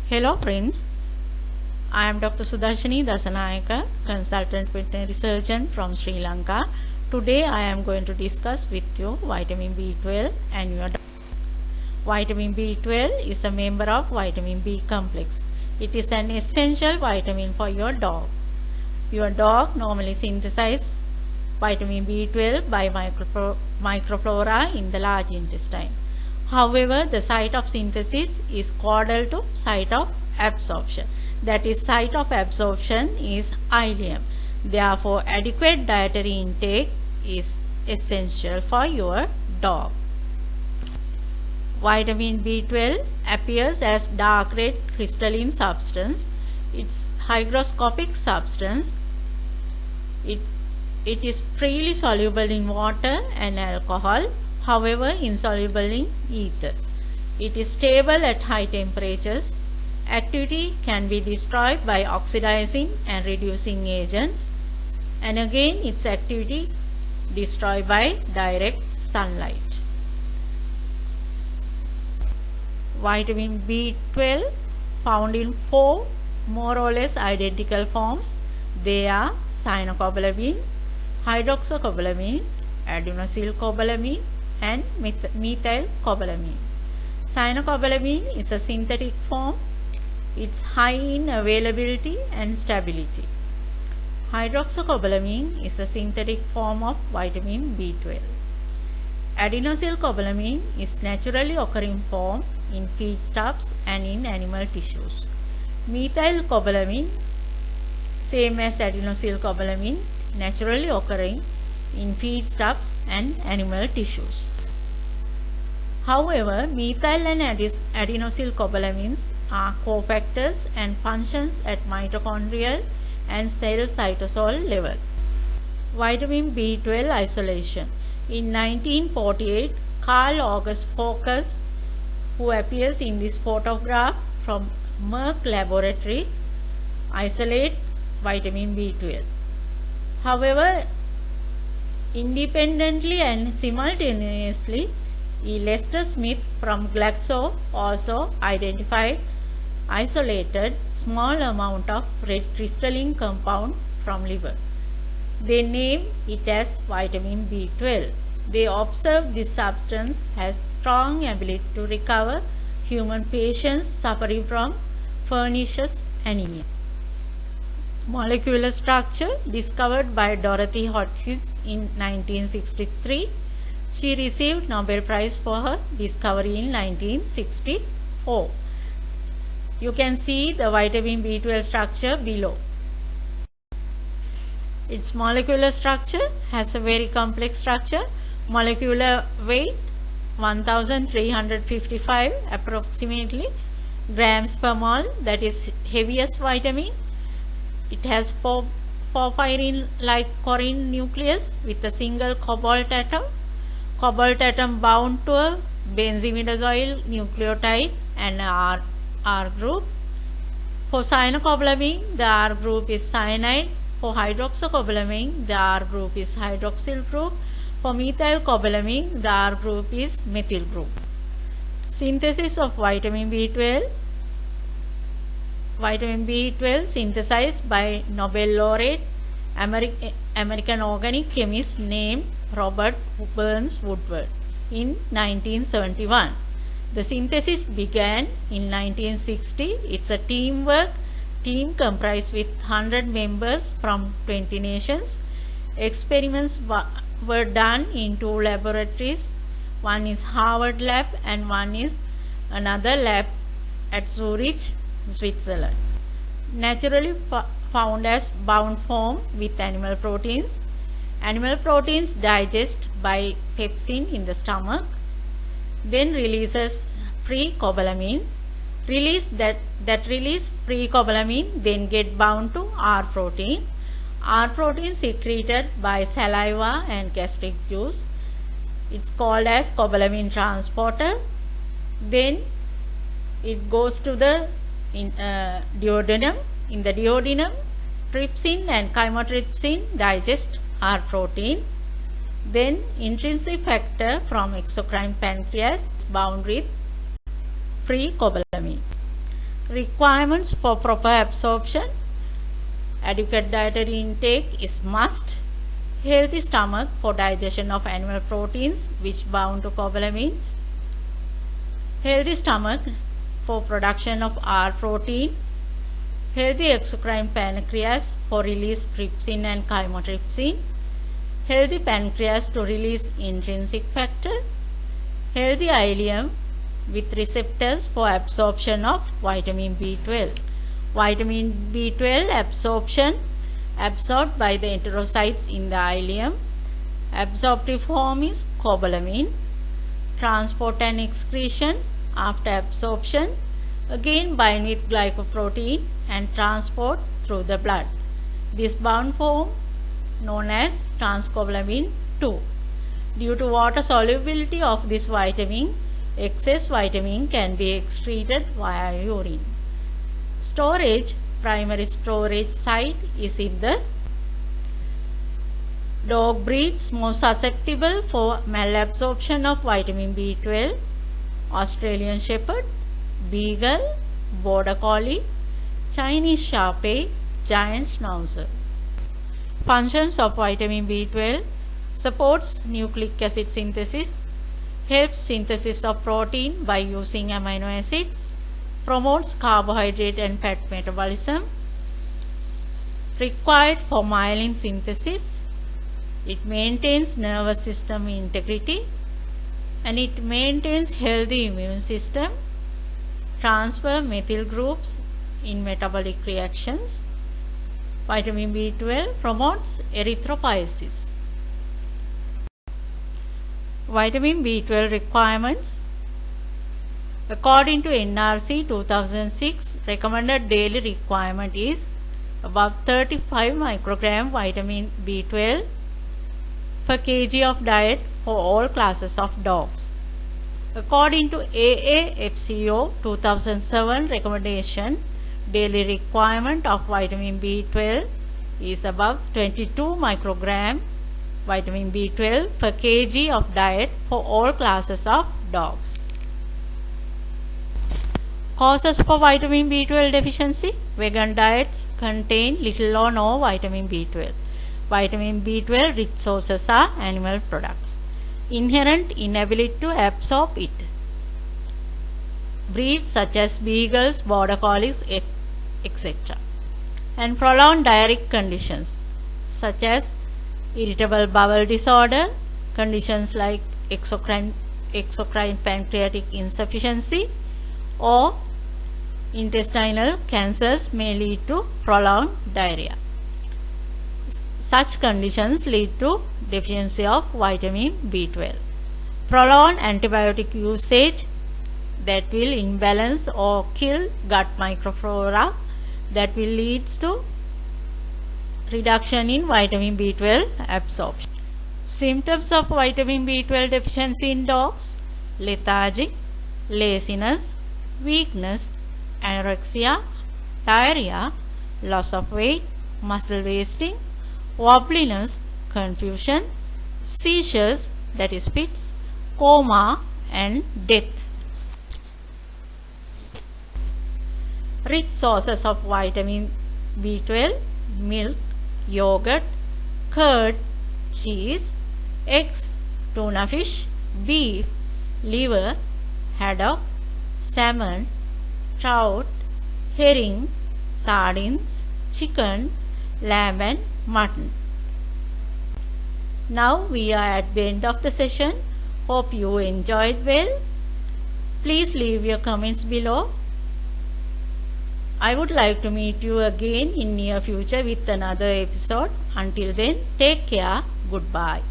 Hello friends, I am Dr. Sudashini Dasanayaka, consultant veterinary surgeon from Sri Lanka. Today I am going to discuss with you vitamin B12 and your diet. Vitamin B12 is a member of vitamin B complex. It is an essential vitamin for your dog. Your dog normally synthesizes vitamin B12 by microflora in the large intestine. However, the site of synthesis is caudal to site of absorption. That is, site of absorption is ileum. Therefore, adequate dietary intake is essential for your dog. Vitamin B12 appears as dark red crystalline substance. It's hygroscopic substance. It is freely soluble in water and alcohol, however insoluble in ether. It is stable at high temperatures. Activity can be destroyed by oxidizing and reducing agents, and again its activity destroyed by direct sunlight. Vitamin B12 found in 4 more or less identical forms. They are cyanocobalamin, hydroxycobalamin, adenosylcobalamin, and methylcobalamin. Cyanocobalamin is a synthetic form. It's high in availability and stability. Hydroxycobalamin is a synthetic form of vitamin B12. Adenosylcobalamin is naturally occurring form in feedstuffs and in animal tissues. Methylcobalamin, same as adenosylcobalamin, naturally occurring in feedstuffs and animal tissues. However, methyl and adenosylcobalamins are cofactors and functions at mitochondrial and cell cytosol level. Vitamin B12 isolation. In 1948, Carl August Focus, who appears in this photograph from Merck laboratory, isolate vitamin B12. However, independently and simultaneously, E. Lester Smith from Glaxo also identified isolated small amount of red crystalline compound from liver. They name it as vitamin B12. They observed this substance has strong ability to recover human patients suffering from pernicious anemia. Molecular structure discovered by Dorothy Hodgins in 1963. She received Nobel Prize for her discovery in 1964. You can see the vitamin B12 structure below. Its molecular structure has a very complex structure. Molecular weight 1355 approximately grams per mole, that is heaviest vitamin. It has porphyrin-like corrin nucleus with a single cobalt atom. Cobalt atom bound to a benzimidazoyl nucleotide and R group. For cyanocobalamin, the R group is cyanide. For hydroxycobalamin, the R group is hydroxyl group. For methylcobalamin, the R group is methyl group. Synthesis of vitamin B12. Vitamin B12 synthesized by Nobel laureate American organic chemist named Robert Burns Woodward in 1971. The synthesis began in 1960. It's a team comprised with 100 members from 20 nations. Experiments were done in 2 laboratories. One is Harvard lab and one is another lab at Zurich, Switzerland. Naturally found as bound form with animal proteins. Animal proteins digest by pepsin in the stomach, then releases free cobalamin. That release free cobalamin then get bound to R protein. R protein secreted by saliva and gastric juice. It's called as cobalamin transporter. Then it goes to the duodenum. In the duodenum, trypsin and chymotrypsin digest R protein. Then intrinsic factor from exocrine pancreas bound with free cobalamin. Requirements for proper absorption. Adequate dietary intake is must. Healthy stomach for digestion of animal proteins which bound to cobalamin. Healthy stomach for production of R protein. Healthy exocrine pancreas for release trypsin and chymotrypsin. Healthy pancreas to release intrinsic factor. Healthy ileum with receptors for absorption of vitamin B12. Vitamin B12 absorption absorbed by the enterocytes in the ileum. Absorptive form is cobalamin. Transport and excretion after absorption again bind with glycoprotein and transport through the blood. This bound form known as transcobalamin 2. Due to water solubility of this vitamin, excess vitamin can be excreted via urine. Storage, primary storage site is in the dog breeds most susceptible for malabsorption of vitamin B12, Australian Shepherd, Beagle, Border Collie, Chinese Shar-Pei, Giant Schnauzer. Functions of vitamin B12: supports nucleic acid synthesis, helps synthesis of protein by using amino acids, promotes carbohydrate and fat metabolism, required for myelin synthesis, it maintains nervous system integrity, and it maintains healthy immune system, transfer methyl groups in metabolic reactions. Vitamin B12 promotes erythropoiesis. Vitamin B12 requirements. According to NRC 2006, recommended daily requirement is above 35 microgram vitamin B12 per kg of diet for all classes of dogs. According to AAFCO 2007 recommendation, daily requirement of vitamin B12 is above 22 microgram vitamin B12 per kg of diet for all classes of dogs. Causes for vitamin B12 deficiency. Vegan diets contain little or no vitamin B12. Vitamin B12 rich sources are animal products. Inherent inability to absorb it. Breeds such as beagles, border collies, etc. And prolonged diarrheic conditions such as irritable bowel disorder, conditions like exocrine pancreatic insufficiency, or intestinal cancers may lead to prolonged diarrhea. Such conditions lead to deficiency of vitamin B12. Prolonged antibiotic usage that will imbalance or kill gut microflora, that will lead to reduction in vitamin B12 absorption. Symptoms of vitamin B12 deficiency in dogs: lethargy, laziness, weakness, anorexia, diarrhea, loss of weight, muscle wasting, wobbliness, confusion, seizures, that is fits, coma, and death. Rich sources of vitamin B12: milk, yogurt, curd, cheese, eggs, tuna fish, beef, liver, haddock, salmon, trout, herring, sardines, chicken, lamb, and mutton. Now we are at the end of the session. Hope you enjoyed well. Please leave your comments below. I would like to meet you again in near future with another episode. Until then, take care. Goodbye.